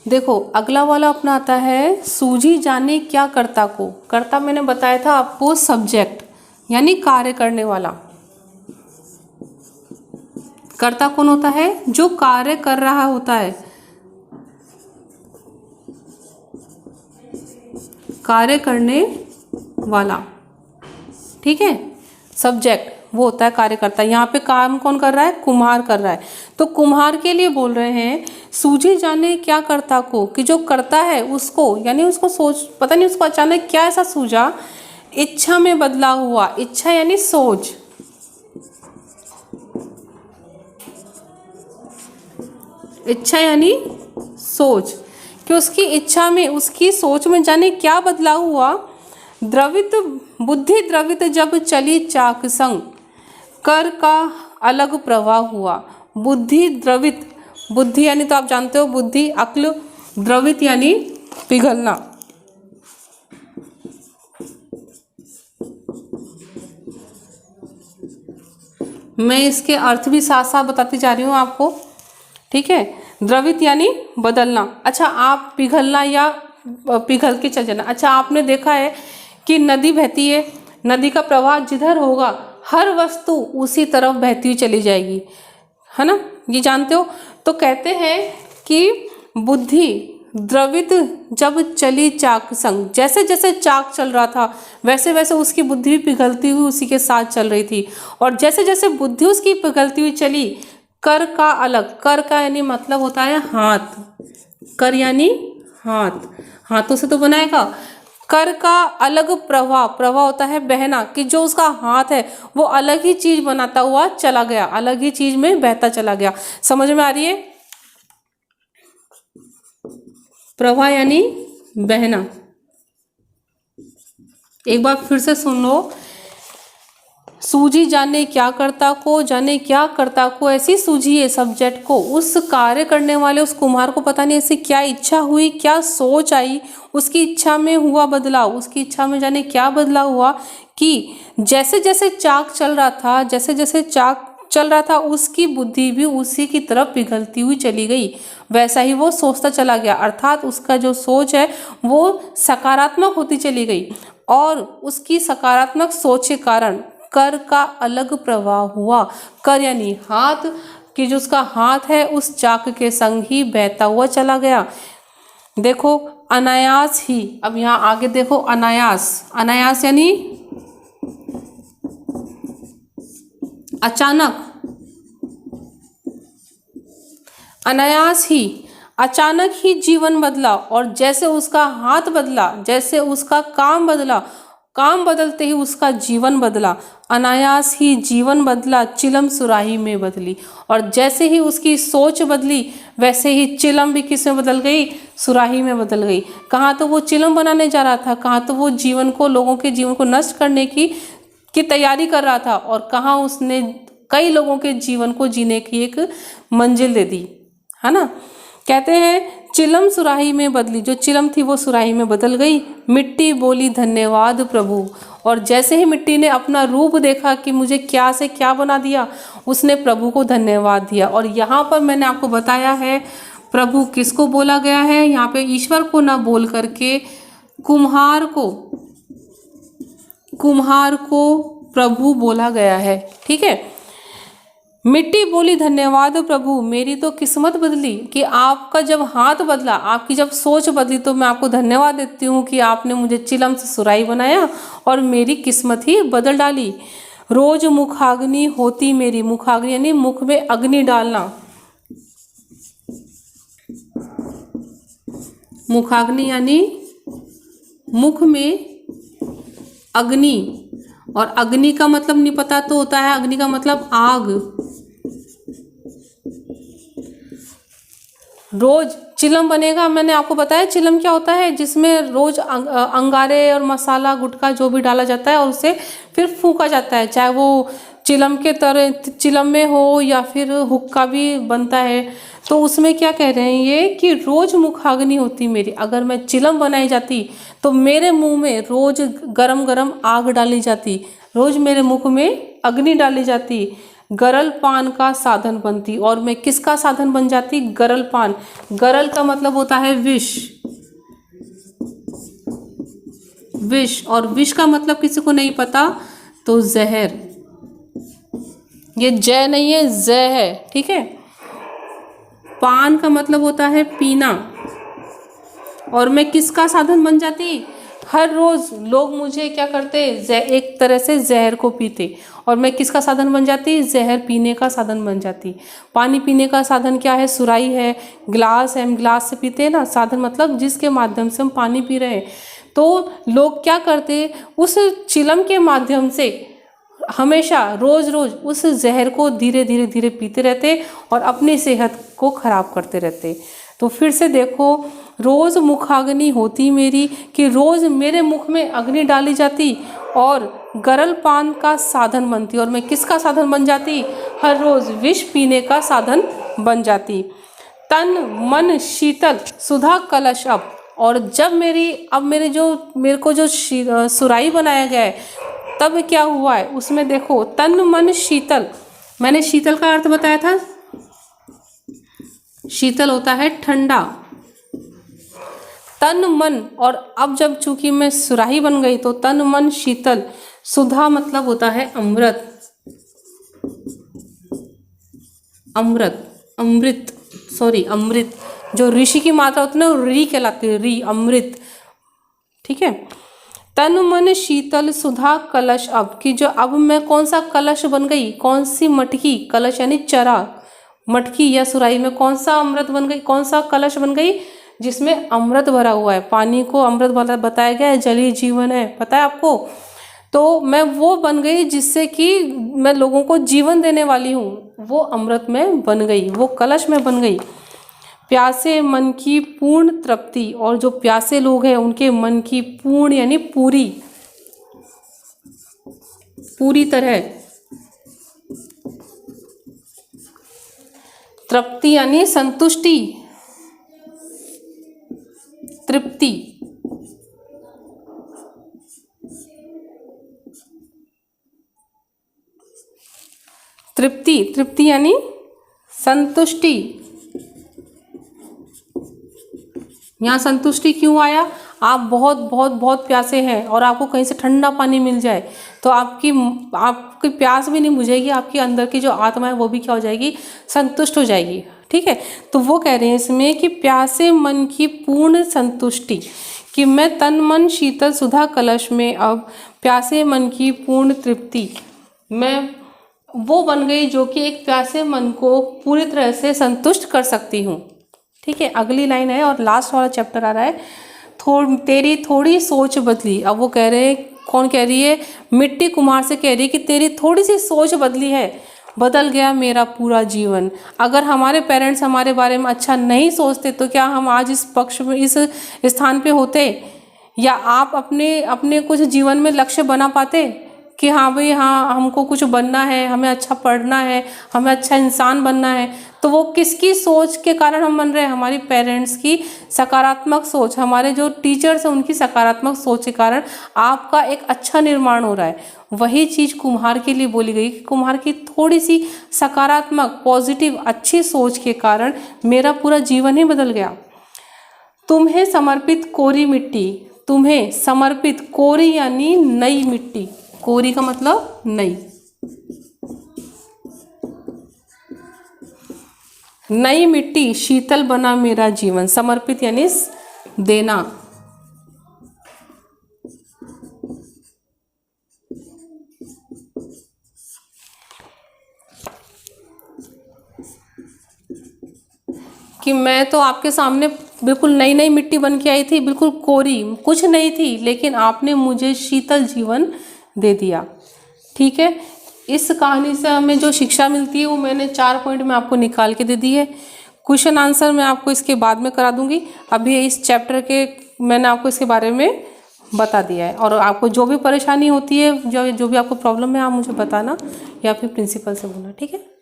देखो अगला वाला अपना आता है सूझी जाने क्या कर्ता को। कर्ता मैंने बताया था आपको सब्जेक्ट यानी कार्य करने वाला। कर्ता कौन होता है? जो कार्य कर रहा होता है, कार्य करने वाला, ठीक है। सब्जेक्ट वो होता है कार्यकर्ता। यहाँ पे काम कौन कर रहा है? कुम्हार कर रहा है। तो कुम्हार के लिए बोल रहे हैं सूझे जाने क्या कर्ता को, कि जो करता है उसको, यानी उसको सोच, पता नहीं उसको अचानक क्या ऐसा सूझा, इच्छा में बदला हुआ। इच्छा यानी सोच, इच्छा यानी सोच, कि उसकी इच्छा में, उसकी सोच में जाने क्या बदलाव हुआ। द्रवित बुद्धि द्रवित जब चली चाक संग, कर का अलग प्रवाह हुआ। बुद्धि द्रवित, बुद्धि यानी तो आप जानते हो बुद्धि, अक्ल, द्रवित यानी पिघलना। मैं इसके अर्थ भी साथ साथ बताती जा रही हूँ आपको, ठीक है। द्रवित यानी बदलना। अच्छा, आप पिघलना या पिघल के चल जाना। अच्छा, आपने देखा है कि नदी बहती है, नदी का प्रवाह जिधर होगा हर वस्तु उसी तरफ बहती हुई चली जाएगी, है ना, ये जानते हो। तो कहते हैं कि बुद्धि द्रवित जब चली चाक संग, जैसे जैसे चाक चल रहा था वैसे वैसे उसकी बुद्धि भी पिघलती हुई उसी के साथ चल रही थी। और जैसे जैसे बुद्धि उसकी पिघलती हुई चली, कर का अलग, कर का यानी मतलब होता है हाथ, कर यानी हाथ, हाथों से तो बनाएगा। कर का अलग प्रवाह, प्रवाह होता है बहना, कि जो उसका हाथ है वो अलग ही चीज बनाता हुआ चला गया, अलग ही चीज में बहता चला गया। समझ में आ रही है? प्रवाह यानी बहना। एक बार फिर से सुन लो, सूझी जाने क्या कर्ता को, जाने क्या कर्ता को ऐसी सूझी है सब्जेक्ट को, उस कार्य करने वाले उस कुम्हार को पता नहीं ऐसी क्या इच्छा हुई, क्या सोच आई, उसकी इच्छा में हुआ बदलाव, उसकी इच्छा में जाने क्या बदलाव हुआ, कि जैसे जैसे चाक चल रहा था, जैसे जैसे चाक चल रहा था उसकी बुद्धि भी उसी की तरफ पिघलती हुई चली गई, वैसा ही वो सोचता चला गया। अर्थात उसका जो सोच है वो सकारात्मक होती चली गई, और उसकी सकारात्मक सोच के कारण कर का अलग प्रवाह हुआ। कर यानी हाथ, कि जो उसका हाथ है उस चाक के संग ही बहता हुआ चला गया। देखो अनायास ही, अब यहाँ आगे देखो अनायास, अनायास यानी अचानक, अनायास ही, अचानक ही जीवन बदला। और जैसे उसका हाथ बदला, जैसे उसका काम बदला, काम बदलते ही उसका जीवन बदला। अनायास ही जीवन बदला, चिलम सुराही में बदली। और जैसे ही उसकी सोच बदली वैसे ही चिलम भी किस में बदल गई? सुराही में बदल गई। कहाँ तो वो चिलम बनाने जा रहा था, कहाँ तो वो जीवन को, लोगों के जीवन को नष्ट करने की तैयारी कर रहा था, और कहाँ उसने कई लोगों के जीवन को जीने की एक मंजिल दे दी, है ना। कहते हैं चिलम सुराही में बदली, जो चिलम थी वो सुराही में बदल गई। मिट्टी बोली धन्यवाद प्रभु, और जैसे ही मिट्टी ने अपना रूप देखा कि मुझे क्या से क्या बना दिया, उसने प्रभु को धन्यवाद दिया। और यहाँ पर मैंने आपको बताया है प्रभु किसको बोला गया है, यहाँ पे ईश्वर को ना बोल करके कुम्हार को, कुम्हार को प्रभु बोला गया है, ठीक है। मिट्टी बोली धन्यवाद प्रभु, मेरी तो किस्मत बदली, कि आपका जब हाथ बदला, आपकी जब सोच बदली, तो मैं आपको धन्यवाद देती हूँ कि आपने मुझे चिलम से सुराही बनाया और मेरी किस्मत ही बदल डाली। रोज मुखाग्नि होती मेरी, मुखाग्नि यानी मुख में अग्नि डालना, मुखाग्नि यानी मुख में अग्नि, और अग्नि का मतलब नहीं पता तो होता है, अग्नि का मतलब आग। रोज चिलम बनेगा, मैंने आपको बताया चिलम क्या होता है, जिसमें रोज अंगारे और मसाला गुटखा जो भी डाला जाता है और उसे फिर फूंका जाता है, चाहे वो चिलम के तरह चिलम में हो या फिर हुक्का भी बनता है। तो उसमें क्या कह रहे हैं ये, कि रोज मुखाग्नि होती मेरी, अगर मैं चिलम बनाई जाती तो मेरे मुंह में रोज गरम गरम आग डाली जाती, रोज मेरे मुख में अग्नि डाली जाती, गरल पान का साधन बनती। और मैं किसका साधन बन जाती? गरल पान। गरल का मतलब होता है विष, विष, और विष का मतलब किसी को नहीं पता तो जहर। ये जय नहीं है, जय है, ठीक है। पान का मतलब होता है पीना, और मैं किसका साधन बन जाती? हर रोज लोग मुझे क्या करते? एक तरह से जहर को पीते, और मैं किसका साधन बन जाती? जहर पीने का साधन बन जाती। पानी पीने का साधन क्या है? सुराही है, गिलास है, हम गिलास से पीते हैं ना। साधन मतलब जिसके माध्यम से हम पानी पी रहे हैं। तो लोग क्या करते? उस चिलम के माध्यम से हमेशा रोज रोज उस जहर को धीरे धीरे धीरे पीते रहते और अपनी सेहत को खराब करते रहते। तो फिर से देखो, रोज मुखाग्नि होती मेरी, कि रोज मेरे मुख में अग्नि डाली जाती और गरल पान का साधन बनती, और मैं किसका साधन बन जाती? हर रोज विष पीने का साधन बन जाती। तन मन शीतल सुधा कलश अब, और जब मेरे को जो सुराही बनाया गया है, तब क्या हुआ है उसमें देखो, तन मन शीतल। मैंने शीतल का अर्थ बताया था, शीतल होता है ठंडा। तन मन, और अब जब चूंकि मैं सुराही बन गई तो तन मन शीतल। सुधा मतलब होता है अमृत, अमृत, अमृत, सॉरी अमृत। जो ऋषि की मात्रा होती है ना, री कहलाती है, री, अमृत, ठीक है। तन मन शीतल सुधा कलश अब, कि जो अब मैं कौन सा कलश बन गई? कौन सी मटकी? कलश यानी चरा, मटकी या सुराही में कौन सा अमृत बन गई? कौन सा कलश बन गई? जिसमें अमृत भरा हुआ है। पानी को अमृत बताया गया है, जल ही जीवन है, पता है आपको। तो मैं वो बन गई जिससे कि मैं लोगों को जीवन देने वाली हूँ, वो अमृत में बन गई, वो कलश में बन गई। प्यासे मन की पूर्ण तृप्ति, और जो प्यासे लोग हैं उनके मन की पूर्ण यानी पूरी, पूरी तरह, तृप्ति यानी संतुष्टि, तृप्ति, तृप्ति, तृप्ति यानी संतुष्टि। यहाँ संतुष्टि क्यों आया? आप बहुत बहुत बहुत प्यासे हैं और आपको कहीं से ठंडा पानी मिल जाए तो आपकी प्यास भी नहीं बुझेगी, आपके अंदर की जो आत्मा है वो भी क्या हो जाएगी? संतुष्ट हो जाएगी, ठीक है। तो वो कह रहे हैं इसमें कि प्यासे मन की पूर्ण संतुष्टि, कि मैं तन मन शीतल सुधा कलश में अब प्यासे मन की पूर्ण तृप्ति, मैं वो बन गई जो कि एक प्यासे मन को पूरी तरह से संतुष्ट कर सकती हूँ, ठीक है। अगली लाइन है और लास्ट वाला चैप्टर आ रहा है, तेरी थोड़ी सोच बदली। अब वो कह रहे हैं, कौन कह रही है? मिट्टी कुम्हार से कह रही है कि तेरी थोड़ी सी सोच बदली है, बदल गया मेरा पूरा जीवन। अगर हमारे पेरेंट्स हमारे बारे में अच्छा नहीं सोचते तो क्या हम आज इस पक्ष में, इस स्थान पे होते, या आप अपने कुछ जीवन में लक्ष्य बना पाते कि हाँ भाई हाँ हमको कुछ बनना है, हमें अच्छा पढ़ना है, हमें अच्छा इंसान बनना है। तो वो किसकी सोच के कारण हम बन रहे हैं? हमारी पेरेंट्स की सकारात्मक सोच, हमारे जो टीचर्स हैं उनकी सकारात्मक सोच के कारण आपका एक अच्छा निर्माण हो रहा है। वही चीज़ कुम्हार के लिए बोली गई कि कुम्हार की थोड़ी सी सकारात्मक पॉजिटिव अच्छी सोच के कारण मेरा पूरा जीवन ही बदल गया। तुम्हें समर्पित कोरी मिट्टी, तुम्हें समर्पित, कोरी यानी नई मिट्टी, कोरी का मतलब नई, नई मिट्टी शीतल बना मेरा जीवन। समर्पित यानी देना, कि मैं तो आपके सामने बिल्कुल नई नई मिट्टी बन के आई थी, बिल्कुल कोरी, कुछ नहीं थी, लेकिन आपने मुझे शीतल जीवन दे दिया, ठीक है। इस कहानी से हमें जो शिक्षा मिलती है वो मैंने 4 पॉइंट में आपको निकाल के दे दी है। क्वेश्चन आंसर मैं आपको इसके बाद में करा दूंगी, अभी इस चैप्टर के मैंने आपको इसके बारे में बता दिया है। और आपको जो भी परेशानी होती है, जो भी आपको प्रॉब्लम है, आप मुझे बताना या फिर प्रिंसिपल से बोलना, ठीक है।